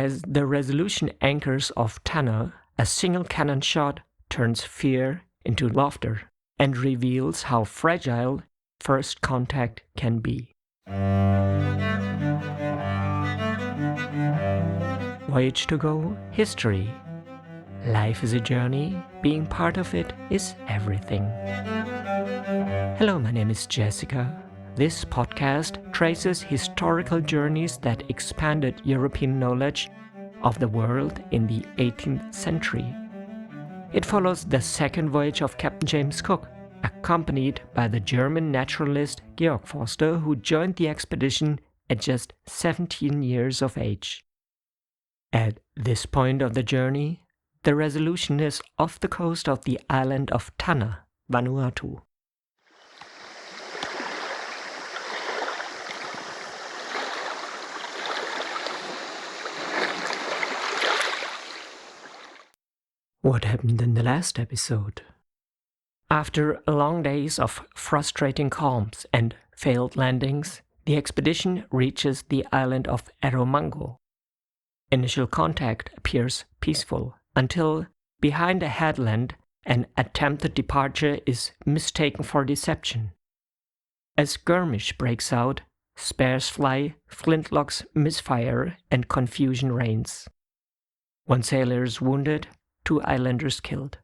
As the Resolution anchors off Tanna, a single cannon shot turns fear into laughter and reveals how fragile first contact can be. Voyage to go, history. Life is a journey, being part of it is everything. Hello, my name is Jessica. This podcast traces historical journeys that expanded European knowledge of the world in the 18th century. It follows the second voyage of Captain James Cook, accompanied by the German naturalist Georg Forster, who joined the expedition at just 17 years of age. At this point of the journey, the Resolution is off the coast of the island of Tanna, Vanuatu. What happened in the last episode? After long days of frustrating calms and failed landings, the expedition reaches the island of Erromango. Initial contact appears peaceful until, behind a headland, an attempted departure is mistaken for deception. A skirmish breaks out, spears fly, flintlocks misfire, and confusion reigns. One sailor is wounded, 2 islanders killed.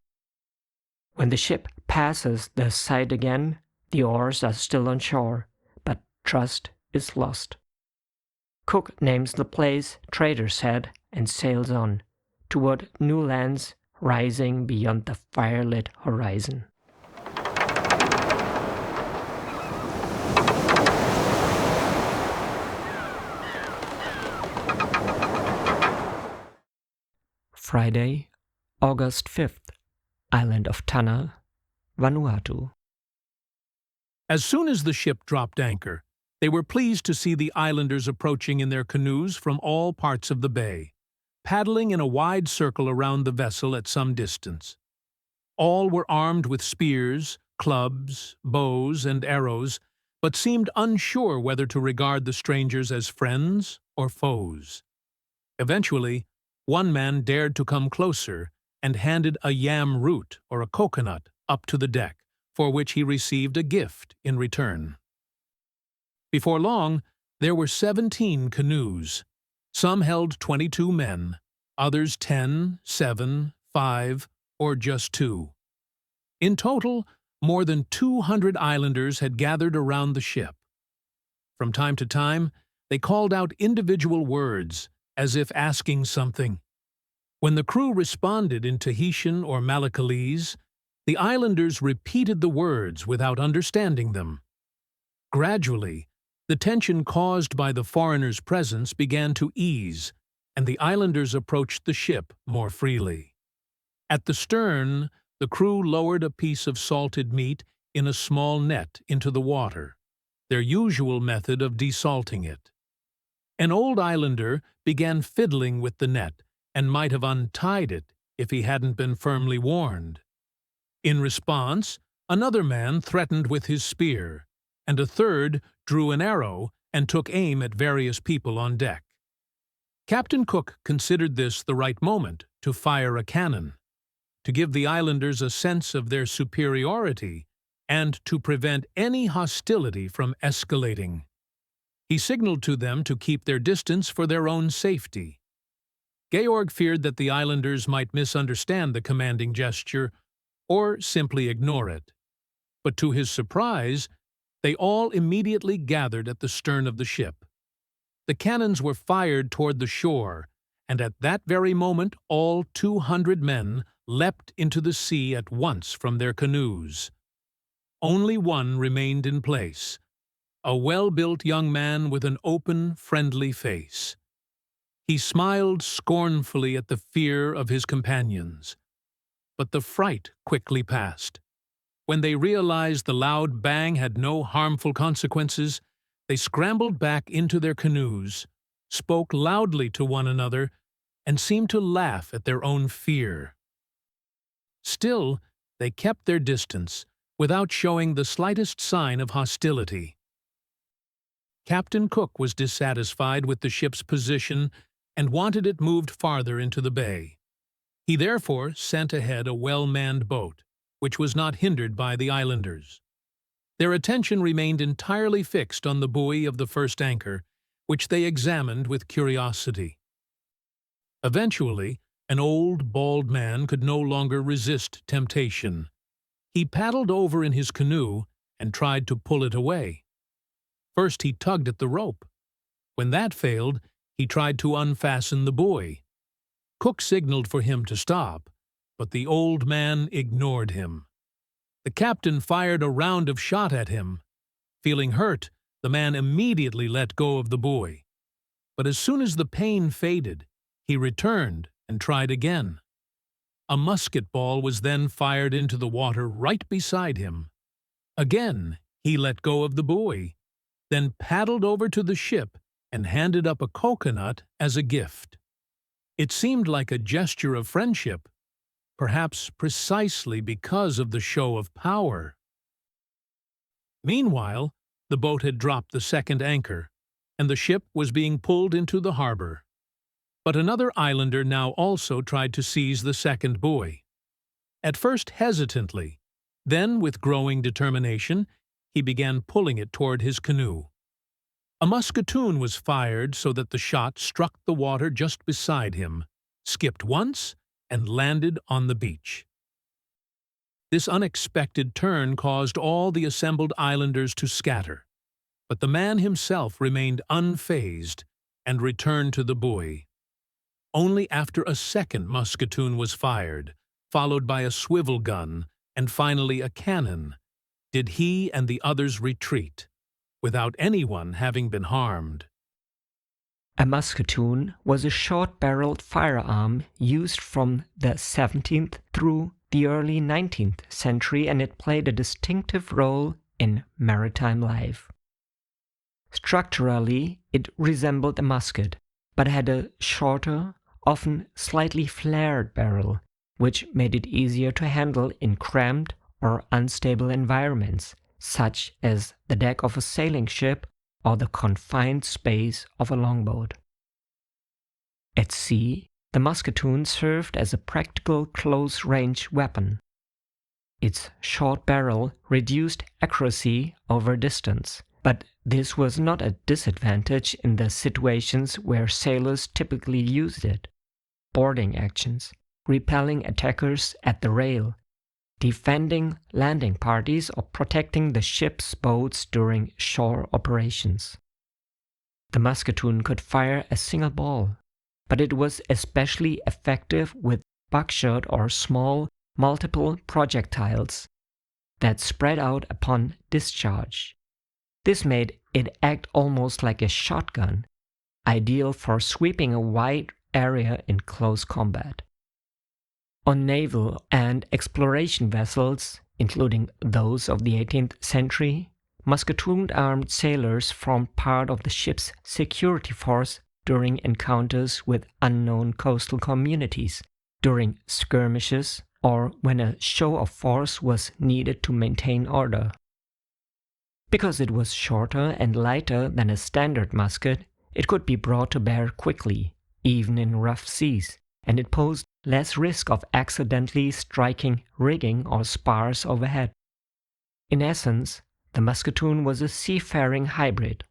When the ship passes the side again, the oars are still on shore, but trust is lost. Cook names the place Trader's Head and sails on, toward new lands rising beyond the firelit horizon. Friday, August 5th, island of Tanna, Vanuatu. As soon as the ship dropped anchor, they were pleased to see the islanders approaching in their canoes from all parts of the bay, paddling in a wide circle around the vessel at some distance. All were armed with spears, clubs, bows, and arrows, but seemed unsure whether to regard the strangers as friends or foes. Eventually, one man dared to come closer and handed a yam root or a coconut up to the deck, for which he received a gift in return. Before long, there were 17 canoes. Some held 22 men, others 10, 7, 5, or just 2. In total, more than 200 islanders had gathered around the ship. From time to time, they called out individual words, as if asking something. When the crew responded in Tahitian or Malacalese, the islanders repeated the words without understanding them. Gradually, the tension caused by the foreigners' presence began to ease, and the islanders approached the ship more freely. At the stern, the crew lowered a piece of salted meat in a small net into the water, their usual method of desalting it. An old islander began fiddling with the net and might have untied it if he hadn't been firmly warned. In response, another man threatened with his spear, and a third drew an arrow and took aim at various people on deck. Captain Cook considered this the right moment to fire a cannon, to give the islanders a sense of their superiority and to prevent any hostility from escalating. He signaled to them to keep their distance for their own safety. Georg feared that the islanders might misunderstand the commanding gesture or simply ignore it. But to his surprise, they all immediately gathered at the stern of the ship. The cannons were fired toward the shore, and at that very moment all 200 men leapt into the sea at once from their canoes. Only one remained in place, a well-built young man with an open, friendly face. He smiled scornfully at the fear of his companions. But the fright quickly passed. When they realized the loud bang had no harmful consequences, they scrambled back into their canoes, spoke loudly to one another, and seemed to laugh at their own fear. Still, they kept their distance, without showing the slightest sign of hostility. Captain Cook was dissatisfied with the ship's position and wanted it moved farther into the bay. He therefore sent ahead a well-manned boat, which was not hindered by the islanders. Their attention remained entirely fixed on the buoy of the first anchor, which they examined with curiosity. Eventually, an old, bald man could no longer resist temptation. He paddled over in his canoe and tried to pull it away. First he tugged at the rope. When that failed, he tried to unfasten the buoy. Cook signaled for him to stop, but the old man ignored him. The captain fired a round of shot at him. Feeling hurt, the man immediately let go of the buoy. But as soon as the pain faded, he returned and tried again. A musket ball was then fired into the water right beside him. Again, he let go of the buoy, then paddled over to the ship and handed up a coconut as a gift. It seemed like a gesture of friendship, perhaps precisely because of the show of power. Meanwhile, the boat had dropped the second anchor, and the ship was being pulled into the harbor. But another islander now also tried to seize the second buoy. At first hesitantly, then with growing determination, he began pulling it toward his canoe. A musketoon was fired so that the shot struck the water just beside him, skipped once, and landed on the beach. This unexpected turn caused all the assembled islanders to scatter, but the man himself remained unfazed and returned to the buoy. Only after a second musketoon was fired, followed by a swivel gun, and finally a cannon, did he and the others retreat, without anyone having been harmed. A musketoon was a short-barreled firearm used from the 17th through the early 19th century, and it played a distinctive role in maritime life. Structurally, it resembled a musket, but had a shorter, often slightly flared barrel, which made it easier to handle in cramped or unstable environments, such as the deck of a sailing ship or the confined space of a longboat. At sea, the musketoon served as a practical close-range weapon. Its short barrel reduced accuracy over distance, but this was not a disadvantage in the situations where sailors typically used it: boarding actions, repelling attackers at the rail, defending landing parties, or protecting the ship's boats during shore operations. The musketoon could fire a single ball, but it was especially effective with buckshot or small, multiple projectiles that spread out upon discharge. This made it act almost like a shotgun, ideal for sweeping a wide area in close combat. On naval and exploration vessels, including those of the 18th century, musketoon-armed sailors formed part of the ship's security force during encounters with unknown coastal communities, during skirmishes, or when a show of force was needed to maintain order. Because it was shorter and lighter than a standard musket, it could be brought to bear quickly, even in rough seas, and it posed less risk of accidentally striking rigging or spars overhead. In essence, the musketoon was a seafaring hybrid,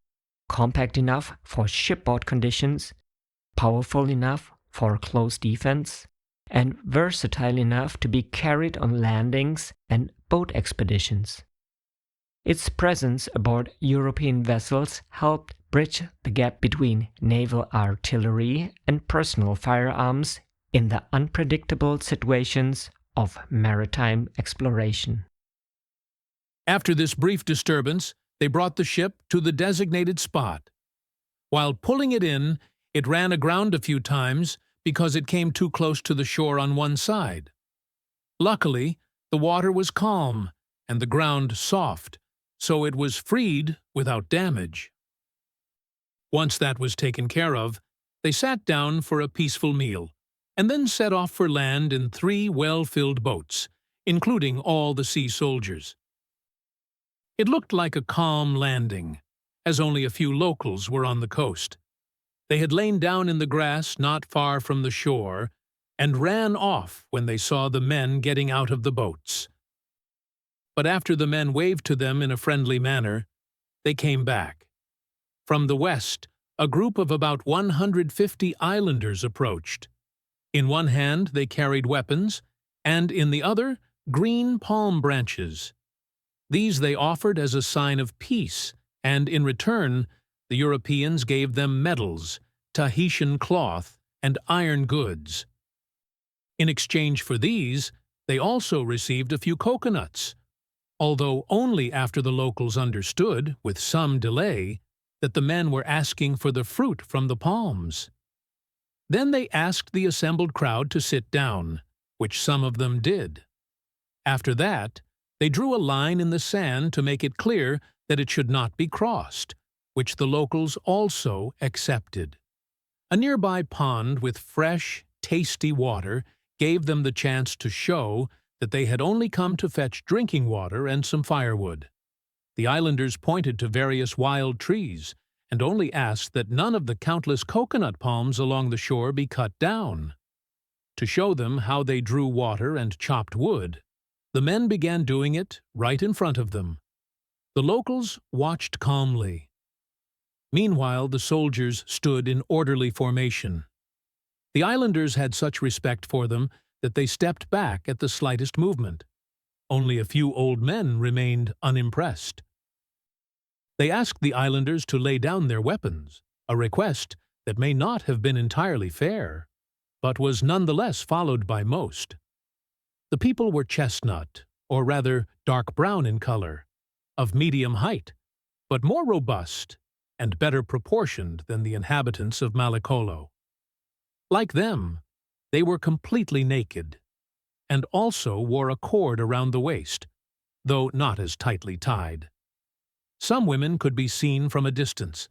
compact enough for shipboard conditions, powerful enough for close defense, and versatile enough to be carried on landings and boat expeditions. Its presence aboard European vessels helped bridge the gap between naval artillery and personal firearms in the unpredictable situations of maritime exploration. After this brief disturbance, they brought the ship to the designated spot. While pulling it in, it ran aground a few times because it came too close to the shore on one side. Luckily, the water was calm and the ground soft, so it was freed without damage. Once that was taken care of, they sat down for a peaceful meal, and then set off for land in 3 well-filled boats, including all the sea soldiers. It looked like a calm landing, as only a few locals were on the coast. They had lain down in the grass not far from the shore and ran off when they saw the men getting out of the boats. But after the men waved to them in a friendly manner, they came back. From the west, a group of about 150 islanders approached. In one hand they carried weapons, and in the other, green palm branches. These they offered as a sign of peace, and in return, the Europeans gave them medals, Tahitian cloth, and iron goods. In exchange for these, they also received a few coconuts, although only after the locals understood, with some delay, that the men were asking for the fruit from the palms. Then they asked the assembled crowd to sit down, which some of them did. After that, they drew a line in the sand to make it clear that it should not be crossed, which the locals also accepted. A nearby pond with fresh, tasty water gave them the chance to show that they had only come to fetch drinking water and some firewood. The islanders pointed to various wild trees and only asked that none of the countless coconut palms along the shore be cut down. To show them how they drew water and chopped wood, the men began doing it right in front of them. The locals watched calmly. Meanwhile, the soldiers stood in orderly formation. The islanders had such respect for them that they stepped back at the slightest movement. Only a few old men remained unimpressed. They asked the islanders to lay down their weapons, a request that may not have been entirely fair, but was nonetheless followed by most. The people were chestnut, or rather dark brown in color, of medium height, but more robust and better proportioned than the inhabitants of Malekolo. Like them, they were completely naked, and also wore a cord around the waist, though not as tightly tied. Some women could be seen from a distance.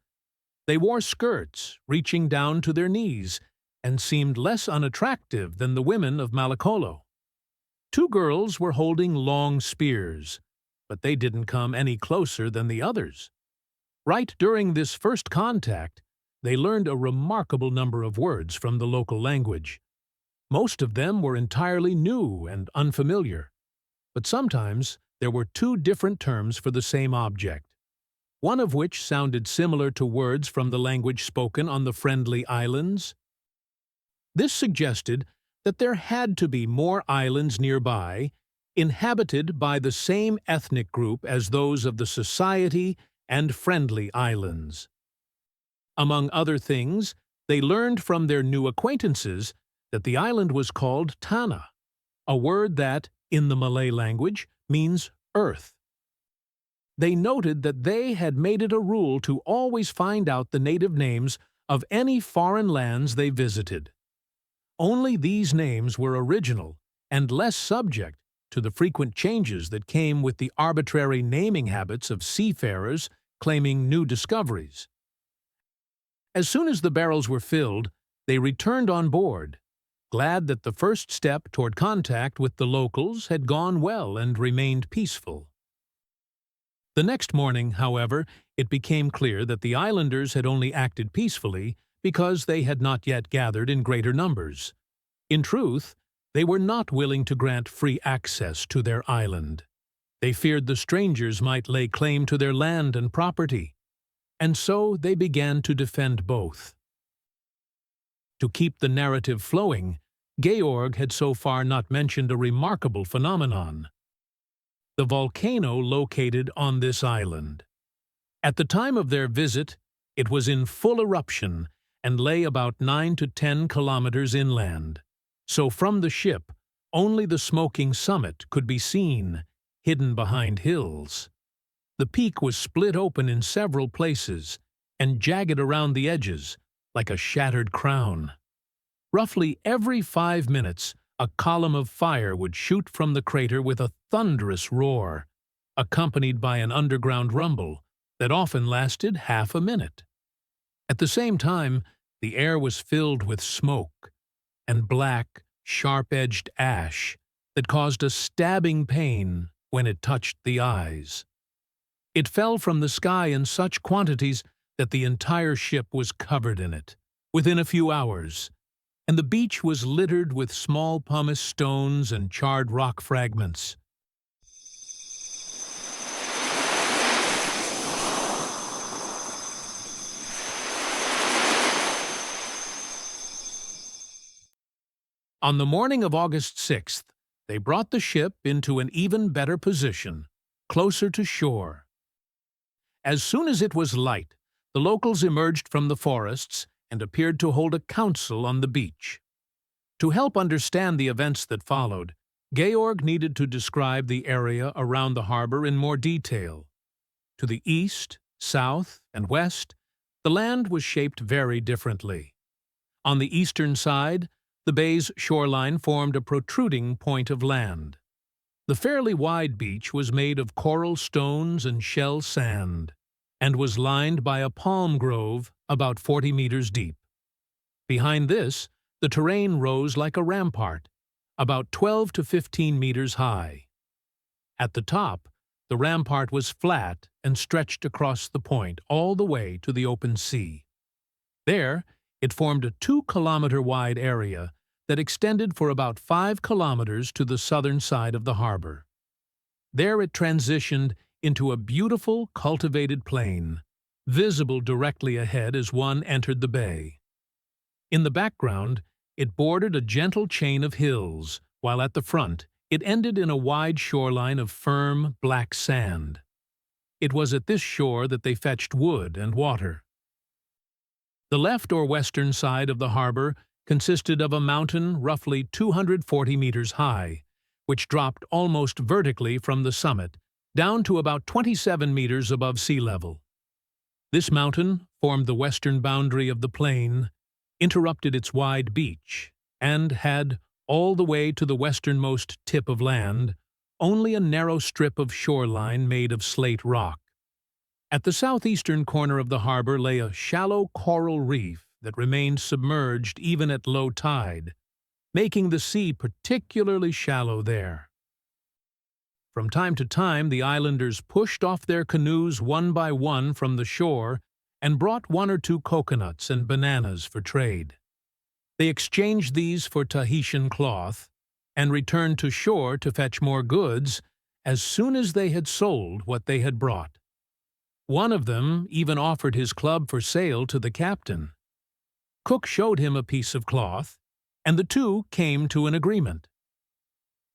They wore skirts reaching down to their knees and seemed less unattractive than the women of Malekolo. Two girls were holding long spears, but they didn't come any closer than the others. Right during this first contact, they learned a remarkable number of words from the local language. Most of them were entirely new and unfamiliar, but sometimes there were two different terms for the same object, one of which sounded similar to words from the language spoken on the Friendly Islands. This suggested that there had to be more islands nearby, inhabited by the same ethnic group as those of the Society and Friendly Islands. Among other things, they learned from their new acquaintances that the island was called Tanna, a word that, in the Malay language, means earth. They noted that they had made it a rule to always find out the native names of any foreign lands they visited. Only these names were original and less subject to the frequent changes that came with the arbitrary naming habits of seafarers claiming new discoveries. As soon as the barrels were filled, they returned on board, glad that the first step toward contact with the locals had gone well and remained peaceful. The next morning, however, it became clear that the islanders had only acted peacefully because they had not yet gathered in greater numbers. In truth, they were not willing to grant free access to their island. They feared the strangers might lay claim to their land and property, and so they began to defend both. To keep the narrative flowing, Georg had so far not mentioned a remarkable phenomenon: the volcano located on this island. At the time of their visit, it was in full eruption and lay about 9 to 10 kilometers inland. So from the ship, only the smoking summit could be seen, hidden behind hills. The peak was split open in several places and jagged around the edges, like a shattered crown. Roughly every 5 minutes, a column of fire would shoot from the crater with a thunderous roar, accompanied by an underground rumble that often lasted half a minute. At the same time, the air was filled with smoke and black, sharp-edged ash that caused a stabbing pain when it touched the eyes. It fell from the sky in such quantities that the entire ship was covered in it, within a few hours, and the beach was littered with small pumice stones and charred rock fragments. On the morning of August 6th, they brought the ship into an even better position, closer to shore. As soon as it was light, the locals emerged from the forests and appeared to hold a council on the beach. To help understand the events that followed, Georg needed to describe the area around the harbor in more detail. To the east, south, and west, the land was shaped very differently. On the eastern side, the bay's shoreline formed a protruding point of land. The fairly wide beach was made of coral stones and shell sand, and was lined by a palm grove about 40 meters deep. Behind this, the terrain rose like a rampart, about 12 to 15 meters high. At the top, the rampart was flat and stretched across the point all the way to the open sea. There, it formed a 2-kilometer-wide area that extended for about 5 kilometers to the southern side of the harbor. There it transitioned into a beautiful, cultivated plain, visible directly ahead as one entered the bay. In the background, it bordered a gentle chain of hills, while at the front, it ended in a wide shoreline of firm, black sand. It was at this shore that they fetched wood and water. The left or western side of the harbor consisted of a mountain roughly 240 meters high, which dropped almost vertically from the summit, down to about 27 meters above sea level. This mountain formed the western boundary of the plain, interrupted its wide beach, and had, all the way to the westernmost tip of land, only a narrow strip of shoreline made of slate rock. At the southeastern corner of the harbor lay a shallow coral reef that remained submerged even at low tide, making the sea particularly shallow there. From time to time, the islanders pushed off their canoes one by one from the shore and brought 1 or 2 coconuts and bananas for trade. They exchanged these for Tahitian cloth and returned to shore to fetch more goods as soon as they had sold what they had brought. One of them even offered his club for sale to the captain. Cook showed him a piece of cloth, and the two came to an agreement.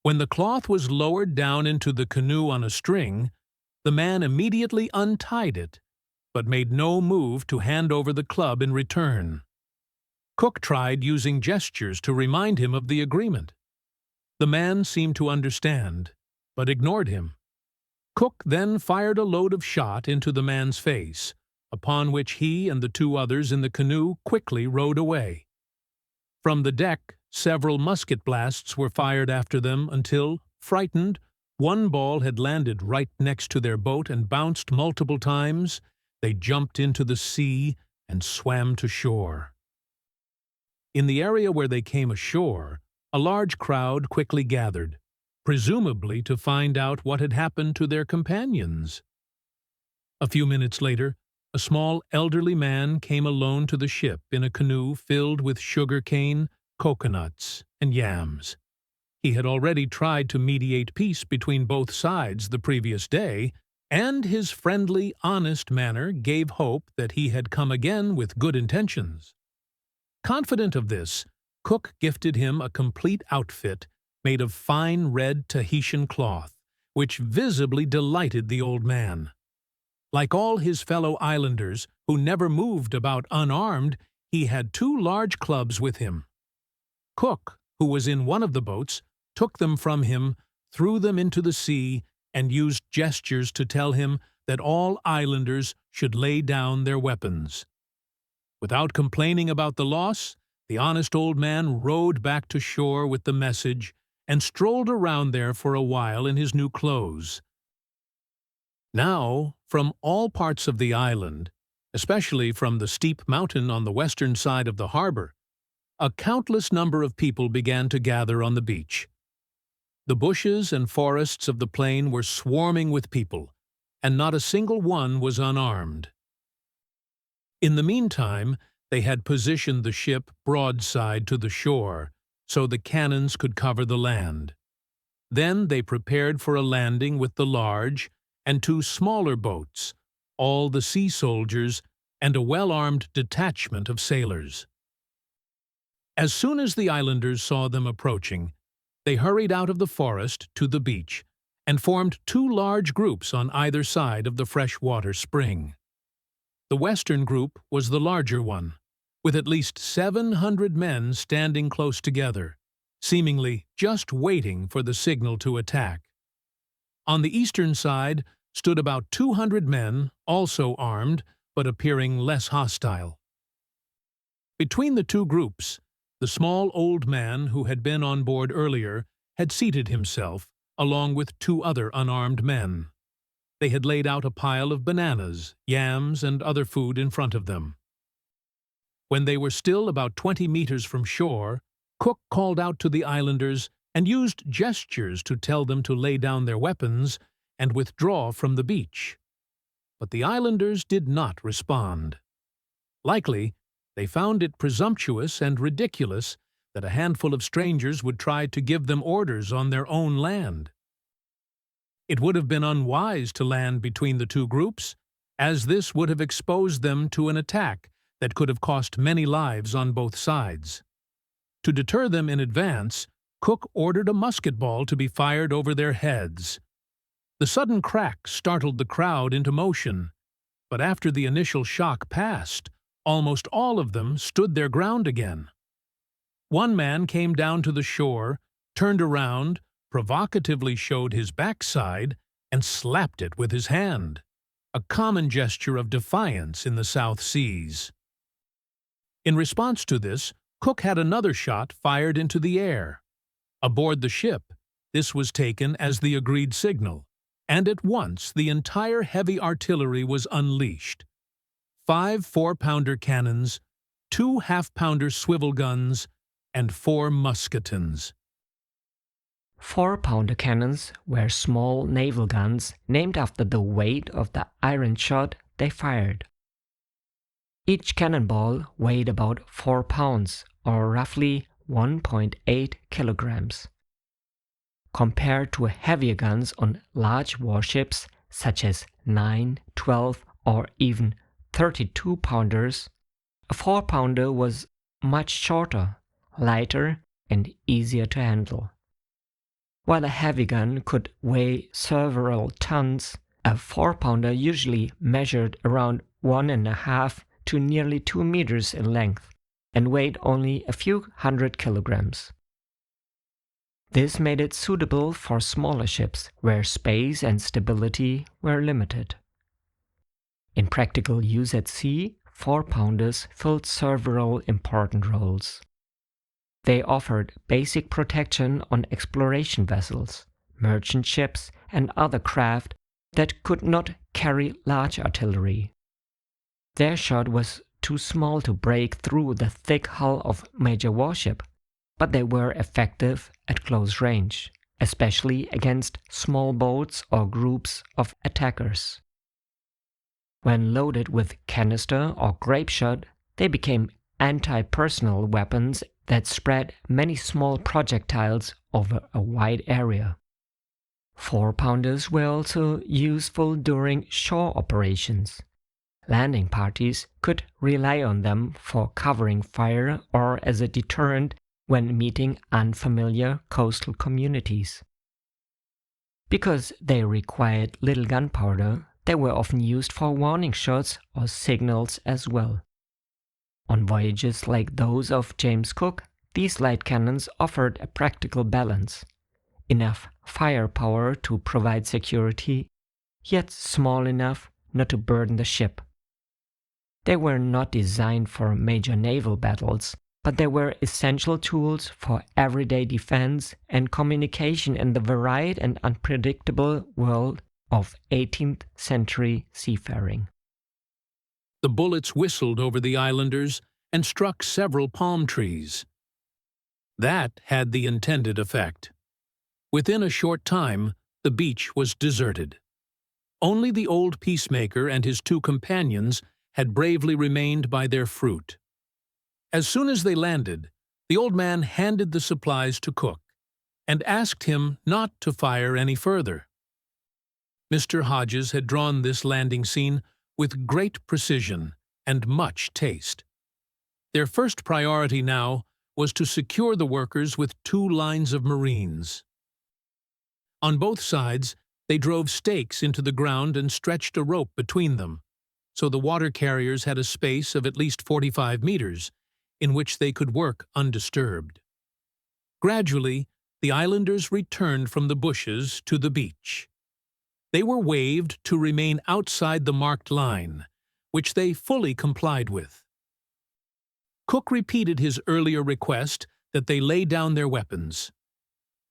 When the cloth was lowered down into the canoe on a string, the man immediately untied it, but made no move to hand over the club in return. Cook tried using gestures to remind him of the agreement. The man seemed to understand, but ignored him. Cook then fired a load of shot into the man's face, upon which he and the 2 others in the canoe quickly rowed away. From the deck, several musket blasts were fired after them until, frightened, one ball had landed right next to their boat and bounced multiple times. They jumped into the sea and swam to shore. In the area where they came ashore, a large crowd quickly gathered, presumably to find out what had happened to their companions. A few minutes later, a small elderly man came alone to the ship in a canoe filled with sugar cane, coconuts, and yams. He had already tried to mediate peace between both sides the previous day, and his friendly, honest manner gave hope that he had come again with good intentions. Confident of this, Cook gifted him a complete outfit made of fine red Tahitian cloth, which visibly delighted the old man. Like all his fellow islanders, who never moved about unarmed, he had 2 large clubs with him. Cook, who was in one of the boats, took them from him, threw them into the sea, and used gestures to tell him that all islanders should lay down their weapons. Without complaining about the loss, the honest old man rowed back to shore with the message and strolled around there for a while in his new clothes. Now, from all parts of the island, especially from the steep mountain on the western side of the harbor, a countless number of people began to gather on the beach. The bushes and forests of the plain were swarming with people, and not a single one was unarmed. In the meantime, They had positioned the ship broadside to the shore, so the cannons could cover the land. Then they prepared for a landing with the large and two smaller boats, all the sea soldiers, and a well-armed detachment of sailors. As soon as the islanders saw them approaching, they hurried out of the forest to the beach and formed two large groups on either side of the freshwater spring. The western group was the larger one, with at least 700 men standing close together, seemingly just waiting for the signal to attack. On the eastern side stood about 200 men, also armed, but appearing less hostile. Between the two groups, the small old man who had been on board earlier had seated himself, along with two other unarmed men. They had laid out a pile of bananas, yams, and other food in front of them. When they were still about 20 meters from shore, Cook called out to the islanders and used gestures to tell them to lay down their weapons and withdraw from the beach. But the islanders did not respond. Likely, they found it presumptuous and ridiculous that a handful of strangers would try to give them orders on their own land. It would have been unwise to land between the two groups, as this would have exposed them to an attack that could have cost many lives on both sides. To deter them in advance, Cook ordered a musket ball to be fired over their heads. The sudden crack startled the crowd into motion, but after the initial shock passed, almost all of them stood their ground again. One man came down to the shore, turned around, provocatively showed his backside, and slapped it with his hand, a common gesture of defiance in the South Seas. In response to this, Cook had another shot fired into the air. Aboard the ship, this was taken as the agreed signal, and at once the entire heavy artillery was unleashed. 5 4-pounder cannons, 2 half-pounder swivel guns, and 4 musketons. 4-pounder cannons were small naval guns named after the weight of the iron shot they fired. Each cannonball weighed about 4 pounds, or roughly 1.8 kilograms. Compared to heavier guns on large warships such as 9, 12, or even 32-pounders, a 4-pounder was much shorter, lighter, and easier to handle. While a heavy gun could weigh several tons, a 4-pounder usually measured around 1.5 to nearly 2 meters in length and weighed only a few hundred kilograms. This made it suitable for smaller ships where space and stability were limited. In practical use at sea, 4-pounders filled several important roles. They offered basic protection on exploration vessels, merchant ships, and other craft that could not carry large artillery. Their shot was too small to break through the thick hull of major warship, but they were effective at close range, especially against small boats or groups of attackers. When loaded with canister or grape shot, they became anti-personnel weapons that spread many small projectiles over a wide area. 4-pounders were also useful during shore operations. Landing parties could rely on them for covering fire or as a deterrent when meeting unfamiliar coastal communities. Because they required little gunpowder, they were often used for warning shots or signals as well. On voyages like those of James Cook, these light cannons offered a practical balance. Enough firepower to provide security, yet small enough not to burden the ship. They were not designed for major naval battles, but they were essential tools for everyday defense and communication in the varied and unpredictable world of 18th century seafaring. The bullets whistled over the islanders and struck several palm trees. That had the intended effect. Within a short time, the beach was deserted. Only the old peacemaker and his two companions had bravely remained by their fruit. As soon as they landed, the old man handed the supplies to Cook and asked him not to fire any further. Mr. Hodges had drawn this landing scene with great precision and much taste. Their first priority now was to secure the workers with 2 lines of marines. On both sides, they drove stakes into the ground and stretched a rope between them, so the water carriers had a space of at least 45 meters in which they could work undisturbed. Gradually, the islanders returned from the bushes to the beach. They were waved to remain outside the marked line, which they fully complied with. Cook repeated his earlier request that they lay down their weapons.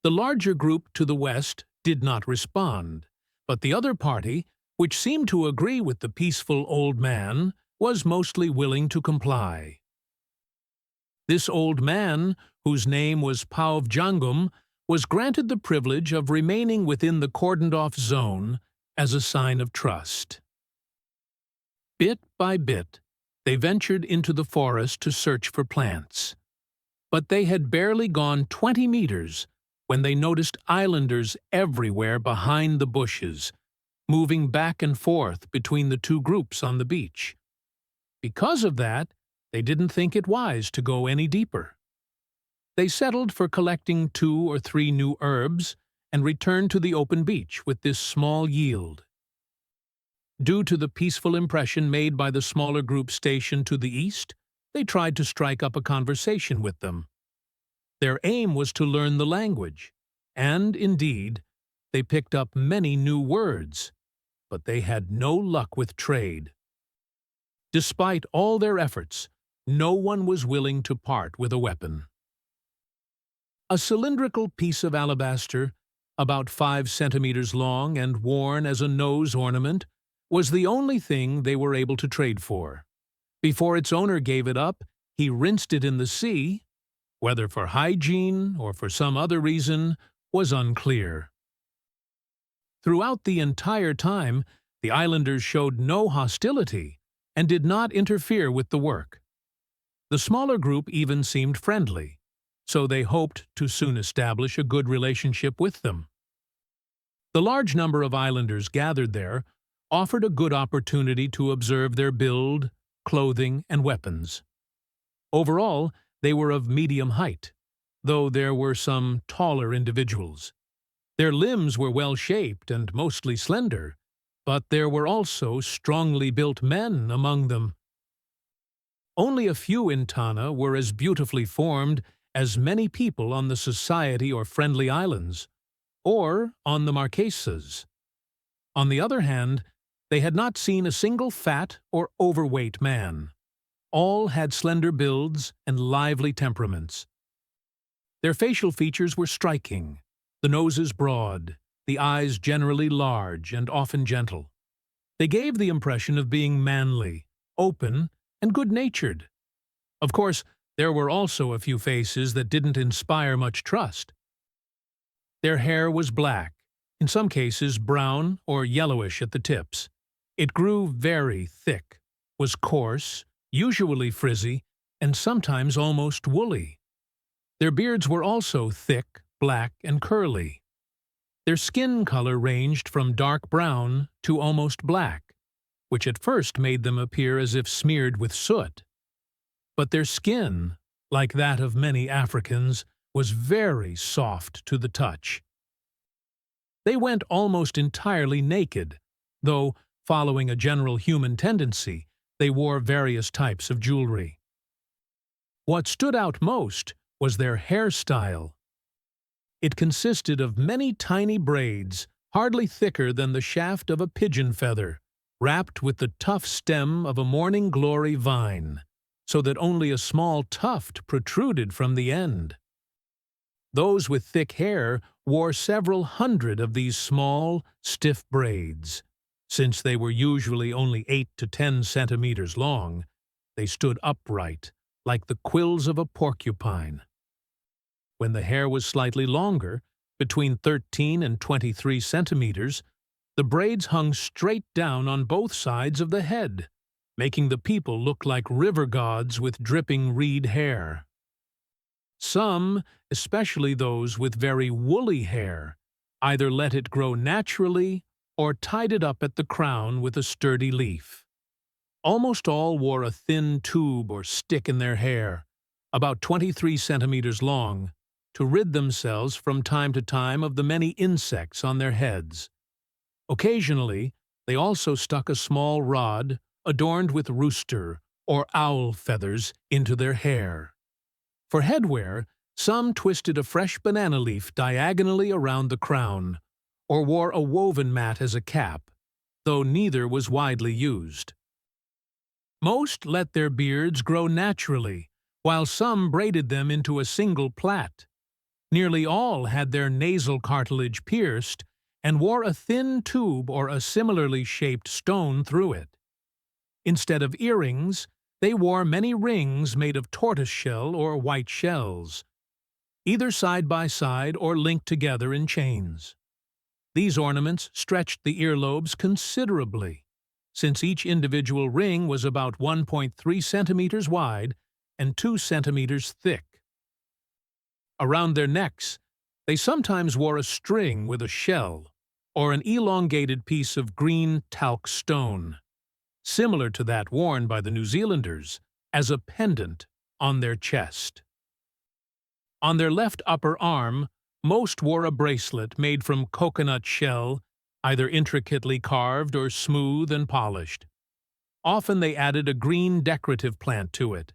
The larger group to the west did not respond, but the other party, which seemed to agree with the peaceful old man, was mostly willing to comply. This old man, whose name was Pao-vjangom, was granted the privilege of remaining within the cordoned-off zone as a sign of trust. Bit by bit, they ventured into the forest to search for plants. But they had barely gone 20 meters when they noticed islanders everywhere behind the bushes, moving back and forth between the 2 groups on the beach. Because of that, they didn't think it wise to go any deeper. They settled for collecting 2 or 3 new herbs and returned to the open beach with this small yield. Due to the peaceful impression made by the smaller group stationed to the east, they tried to strike up a conversation with them. Their aim was to learn the language, and, indeed, they picked up many new words, but they had no luck with trade. Despite all their efforts, no one was willing to part with a weapon. A cylindrical piece of alabaster, about 5 centimeters long and worn as a nose ornament, was the only thing they were able to trade for. Before its owner gave it up, he rinsed it in the sea. Whether for hygiene or for some other reason was unclear. Throughout the entire time, the islanders showed no hostility and did not interfere with the work. The smaller group even seemed friendly, so they hoped to soon establish a good relationship with them. The large number of islanders gathered there offered a good opportunity to observe their build, clothing, and weapons. Overall, they were of medium height, though there were some taller individuals. Their limbs were well-shaped and mostly slender, but there were also strongly built men among them. Only a few in Tanna were as beautifully formed as many people on the Society or Friendly Islands, or on the Marquesas. On the other hand, they had not seen a single fat or overweight man. All had slender builds and lively temperaments. Their facial features were striking, the noses broad, the eyes generally large and often gentle. They gave the impression of being manly, open, and good-natured. Of course, there were also a few faces that didn't inspire much trust. Their hair was black, in some cases brown or yellowish at the tips. It grew very thick, was coarse, usually frizzy, and sometimes almost woolly. Their beards were also thick, black, and curly. Their skin color ranged from dark brown to almost black, which at first made them appear as if smeared with soot. But their skin, like that of many Africans, was very soft to the touch. They went almost entirely naked, though, following a general human tendency, they wore various types of jewelry. What stood out most was their hairstyle. It consisted of many tiny braids, hardly thicker than the shaft of a pigeon feather, wrapped with the tough stem of a morning glory vine, so that only a small tuft protruded from the end. Those with thick hair wore several hundred of these small, stiff braids. Since they were usually only 8 to 10 centimeters long, they stood upright, like the quills of a porcupine. When the hair was slightly longer, between 13 and 23 centimeters, the braids hung straight down on both sides of the head, making the people look like river gods with dripping reed hair. Some, especially those with very woolly hair, either let it grow naturally or tied it up at the crown with a sturdy leaf. Almost all wore a thin tube or stick in their hair, about 23 centimeters long, to rid themselves from time to time of the many insects on their heads. Occasionally, they also stuck a small rod, adorned with rooster or owl feathers, into their hair. For headwear, some twisted a fresh banana leaf diagonally around the crown, or wore a woven mat as a cap, though neither was widely used. Most let their beards grow naturally, while some braided them into a single plait. Nearly all had their nasal cartilage pierced and wore a thin tube or a similarly shaped stone through it. Instead of earrings, they wore many rings made of tortoiseshell or white shells, either side by side or linked together in chains. These ornaments stretched the earlobes considerably, since each individual ring was about 1.3 centimeters wide and 2 centimeters thick. Around their necks, they sometimes wore a string with a shell or an elongated piece of green talc stone, similar to that worn by the New Zealanders, as a pendant on their chest. On their left upper arm, most wore a bracelet made from coconut shell, either intricately carved or smooth and polished. Often they added a green decorative plant to it,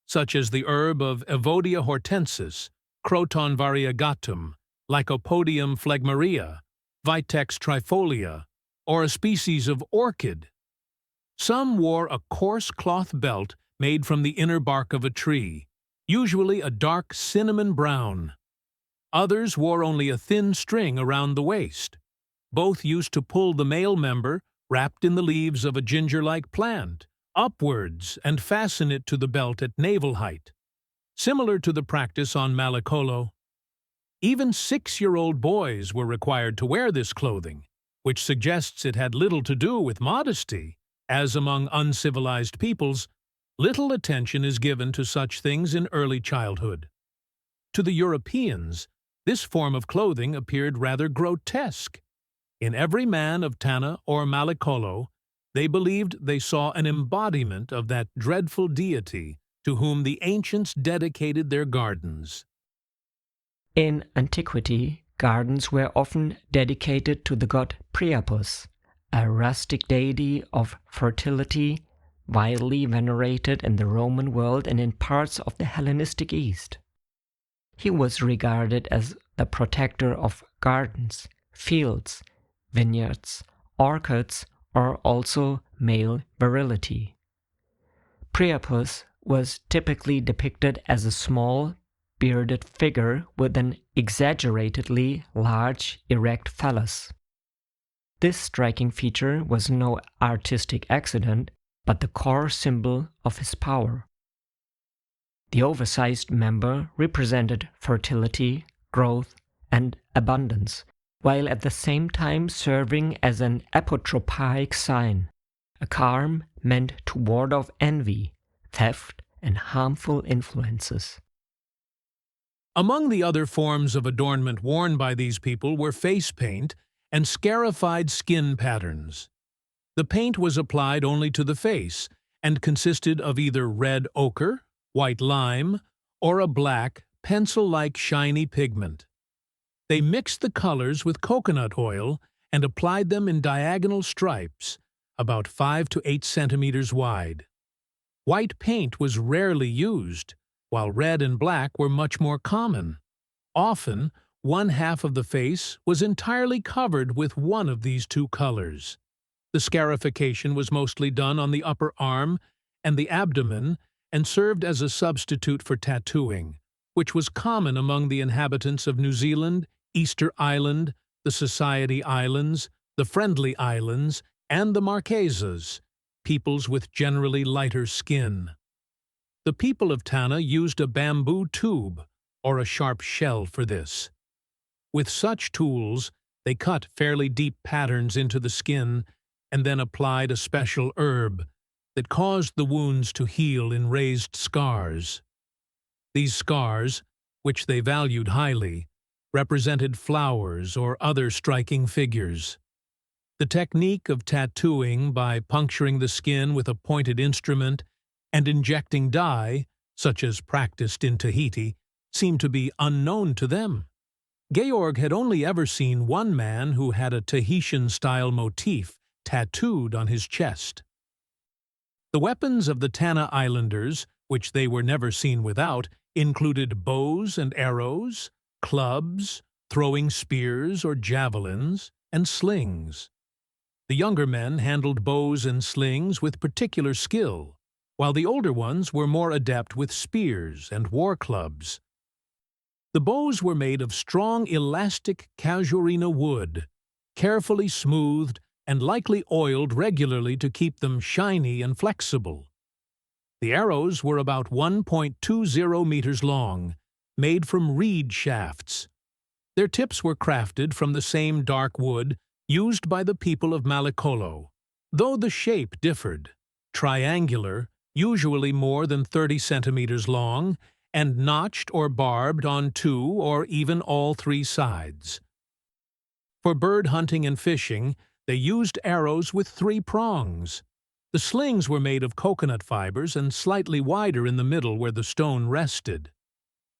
such as the herb of Evodia hortensis, Croton variegatum, Lycopodium phlegmaria, Vitex trifolia, or a species of orchid. Some wore a coarse cloth belt made from the inner bark of a tree, usually a dark cinnamon brown. Others wore only a thin string around the waist. Both used to pull the male member, wrapped in the leaves of a ginger-like plant, upwards and fasten it to the belt at navel height, similar to the practice on Malekolo. Even 6-year-old boys were required to wear this clothing, which suggests it had little to do with modesty, as among uncivilized peoples, little attention is given to such things in early childhood. To the Europeans, this form of clothing appeared rather grotesque. In every man of Tanna or Malekolo, they believed they saw an embodiment of that dreadful deity to whom the ancients dedicated their gardens. In antiquity, gardens were often dedicated to the god Priapus, a rustic deity of fertility, widely venerated in the Roman world and in parts of the Hellenistic East. He was regarded as the protector of gardens, fields, vineyards, orchards, or also male virility. Priapus was typically depicted as a small, bearded figure with an exaggeratedly large, erect phallus. This striking feature was no artistic accident, but the core symbol of his power. The oversized member represented fertility, growth, and abundance, while at the same time serving as an apotropaic sign, a charm meant to ward off envy, theft, and harmful influences. Among the other forms of adornment worn by these people were face paint and scarified skin patterns. The paint was applied only to the face and consisted of either red ochre, white lime, or a black, pencil-like shiny pigment. They mixed the colors with coconut oil and applied them in diagonal stripes, about 5 to 8 centimeters wide. White paint was rarely used, while red and black were much more common. Often, one half of the face was entirely covered with one of these two colors. The scarification was mostly done on the upper arm and the abdomen and served as a substitute for tattooing, which was common among the inhabitants of New Zealand, Easter Island, the Society Islands, the Friendly Islands, and the Marquesas, peoples with generally lighter skin. The people of Tanna used a bamboo tube, or a sharp shell, for this. With such tools, they cut fairly deep patterns into the skin and then applied a special herb, that caused the wounds to heal in raised scars. These scars, which they valued highly, represented flowers or other striking figures. The technique of tattooing by puncturing the skin with a pointed instrument and injecting dye, such as practiced in Tahiti, seemed to be unknown to them. Georg had only ever seen one man who had a Tahitian-style motif tattooed on his chest. The weapons of the Tanna Islanders, which they were never seen without, included bows and arrows, clubs, throwing spears or javelins, and slings. The younger men handled bows and slings with particular skill, while the older ones were more adept with spears and war clubs. The bows were made of strong elastic casuarina wood, carefully smoothed and likely oiled regularly to keep them shiny and flexible. The arrows were about 1.20 meters long, made from reed shafts. Their tips were crafted from the same dark wood used by the people of Malekolo, though the shape differed: triangular, usually more than 30 centimeters long, and notched or barbed on 2 or even all 3 sides. For bird hunting and fishing, they used arrows with 3 prongs. The slings were made of coconut fibers and slightly wider in the middle where the stone rested.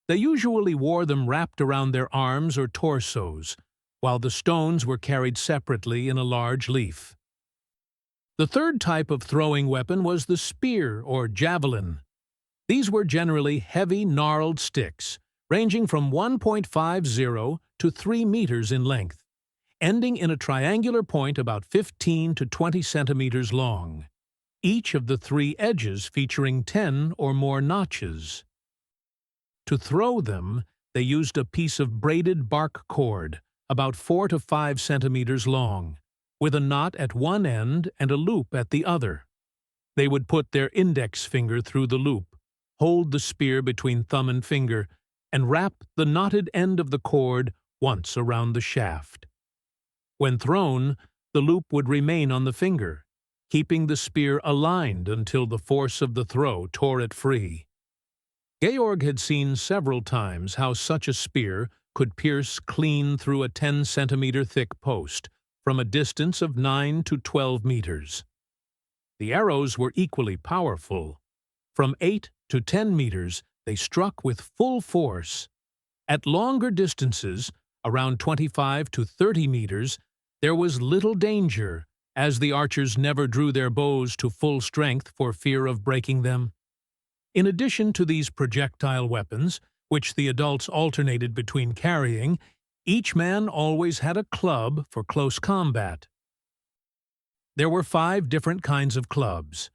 They usually wore them wrapped around their arms or torsos, while the stones were carried separately in a large leaf. The third type of throwing weapon was the spear or javelin. These were generally heavy, gnarled sticks, ranging from 1.50 to 3 meters in length, ending in a triangular point about 15 to 20 centimeters long, each of the 3 edges featuring 10 or more notches. To throw them, they used a piece of braided bark cord, about 4 to 5 centimeters long, with a knot at one end and a loop at the other. They would put their index finger through the loop, hold the spear between thumb and finger, and wrap the knotted end of the cord once around the shaft. When thrown, the loop would remain on the finger, keeping the spear aligned until the force of the throw tore it free. Georg had seen several times how such a spear could pierce clean through a 10-centimeter thick post from a distance of 9 to 12 meters. The arrows were equally powerful. From 8 to 10 meters, they struck with full force. At longer distances, around 25 to 30 meters, there was little danger, as the archers never drew their bows to full strength for fear of breaking them. In addition to these projectile weapons, which the adults alternated between carrying, each man always had a club for close combat. There were 5 different kinds of clubs.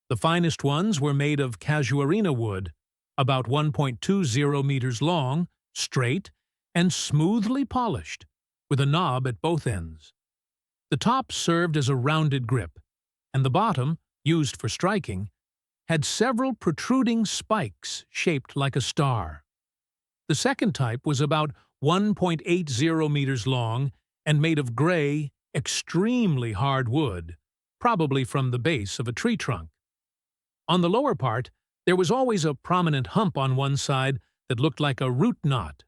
The finest ones were made of casuarina wood, about 1.20 meters long, straight, and smoothly polished, with a knob at both ends. The top served as a rounded grip, and the bottom, used for striking, had several protruding spikes shaped like a star. The second type was about 1.80 meters long and made of gray, extremely hard wood, probably from the base of a tree trunk. On the lower part, there was always a prominent hump on one side that looked like a root knot.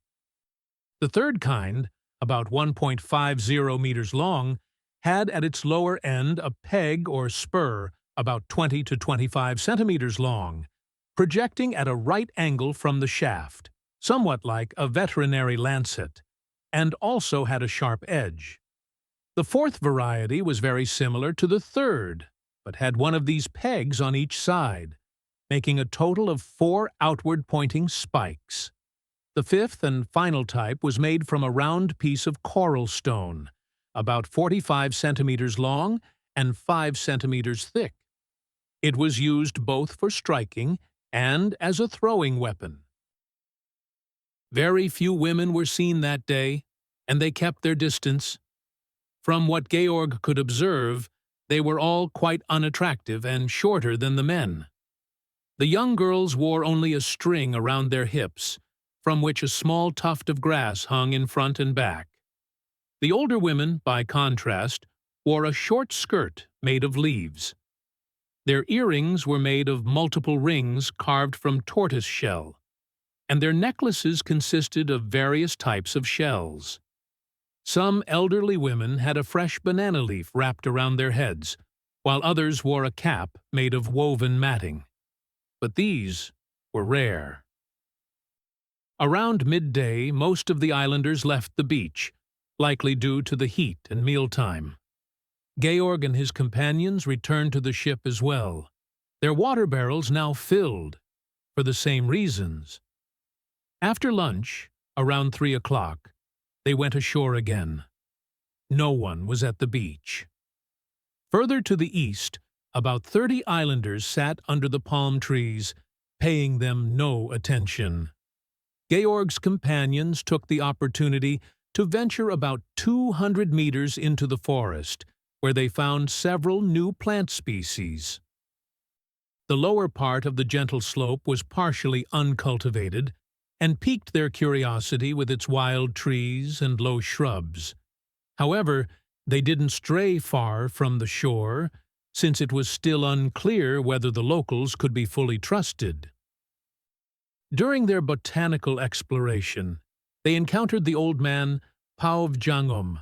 The third kind, about 1.50 meters long, had at its lower end a peg or spur about 20 to 25 centimeters long, projecting at a right angle from the shaft, somewhat like a veterinary lancet, and also had a sharp edge. The fourth variety was very similar to the third, but had one of these pegs on each side, making a total of 4 outward-pointing spikes. The fifth and final type was made from a round piece of coral stone, about 45 centimeters long and 5 centimeters thick. It was used both for striking and as a throwing weapon. Very few women were seen that day, and they kept their distance. From what Georg could observe, they were all quite unattractive and shorter than the men. The young girls wore only a string around their hips, from which a small tuft of grass hung in front and back. The older women, by contrast, wore a short skirt made of leaves. Their earrings were made of multiple rings carved from tortoise shell, and their necklaces consisted of various types of shells. Some elderly women had a fresh banana leaf wrapped around their heads, while others wore a cap made of woven matting. But these were rare. Around midday, most of the islanders left the beach, likely due to the heat and mealtime. Georg and his companions returned to the ship as well, their water barrels now filled, for the same reasons. After lunch, around 3 o'clock, they went ashore again. No one was at the beach. Further to the east, about 30 islanders sat under the palm trees, paying them no attention. Georg's companions took the opportunity to venture about 200 meters into the forest, where they found several new plant species. The lower part of the gentle slope was partially uncultivated, and piqued their curiosity with its wild trees and low shrubs. However, they didn't stray far from the shore, since it was still unclear whether the locals could be fully trusted. During their botanical exploration, they encountered the old man Pao-vjangom.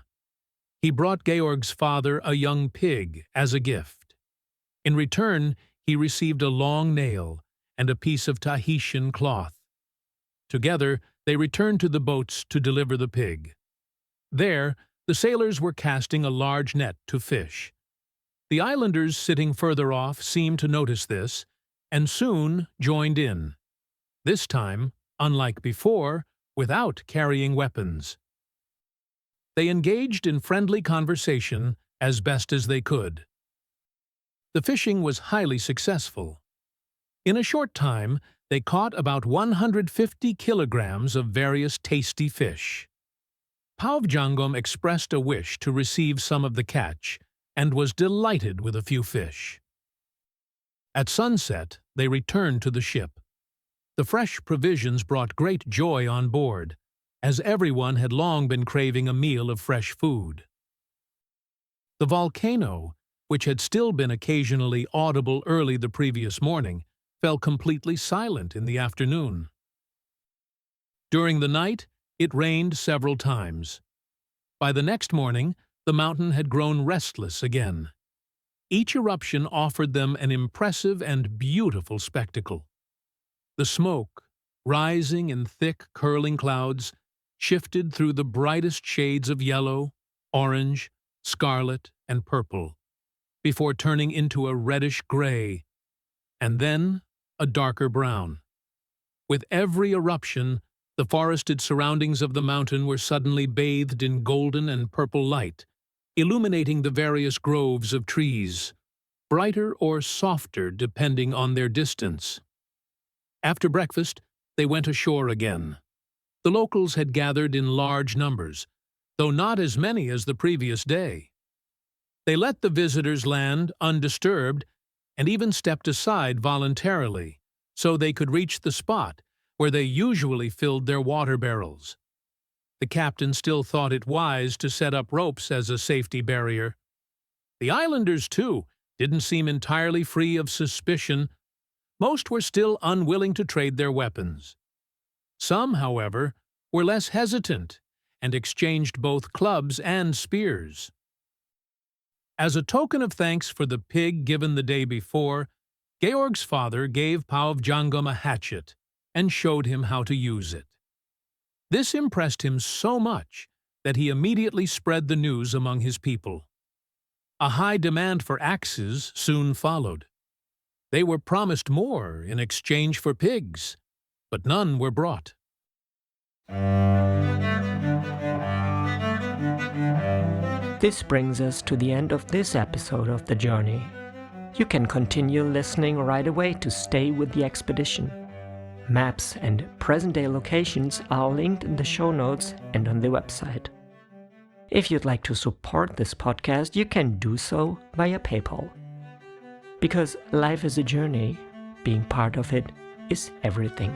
He brought Georg's father a young pig as a gift. In return, he received a long nail and a piece of Tahitian cloth. Together, they returned to the boats to deliver the pig. There, the sailors were casting a large net to fish. The islanders sitting further off seemed to notice this, and soon joined in. This time, unlike before, without carrying weapons. They engaged in friendly conversation as best as they could. The fishing was highly successful. In a short time, they caught about 150 kilograms of various tasty fish. Pao-vjangom expressed a wish to receive some of the catch and was delighted with a few fish. At sunset, they returned to the ship. The fresh provisions brought great joy on board, as everyone had long been craving a meal of fresh food. The volcano, which had still been occasionally audible early the previous morning, fell completely silent in the afternoon. During the night, it rained several times. By the next morning, the mountain had grown restless again. Each eruption offered them an impressive and beautiful spectacle. The smoke, rising in thick, curling clouds, shifted through the brightest shades of yellow, orange, scarlet, and purple, before turning into a reddish gray, and then a darker brown. With every eruption, the forested surroundings of the mountain were suddenly bathed in golden and purple light, illuminating the various groves of trees, brighter or softer depending on their distance. After breakfast, they went ashore again. The locals had gathered in large numbers, though not as many as the previous day. They let the visitors land undisturbed and even stepped aside voluntarily so they could reach the spot where they usually filled their water barrels. The captain still thought it wise to set up ropes as a safety barrier. The islanders, too, didn't seem entirely free of suspicion. Most were still unwilling to trade their weapons. Some, however, were less hesitant and exchanged both clubs and spears. As a token of thanks for the pig given the day before, Georg's father gave Pao-vjangom a hatchet and showed him how to use it. This impressed him so much that he immediately spread the news among his people. A high demand for axes soon followed. They were promised more in exchange for pigs, but none were brought. This brings us to the end of this episode of The Journey. You can continue listening right away to stay with the expedition. Maps and present-day locations are linked in the show notes and on the website. If you'd like to support this podcast, you can do so via PayPal. Because life is a journey, being part of it is everything.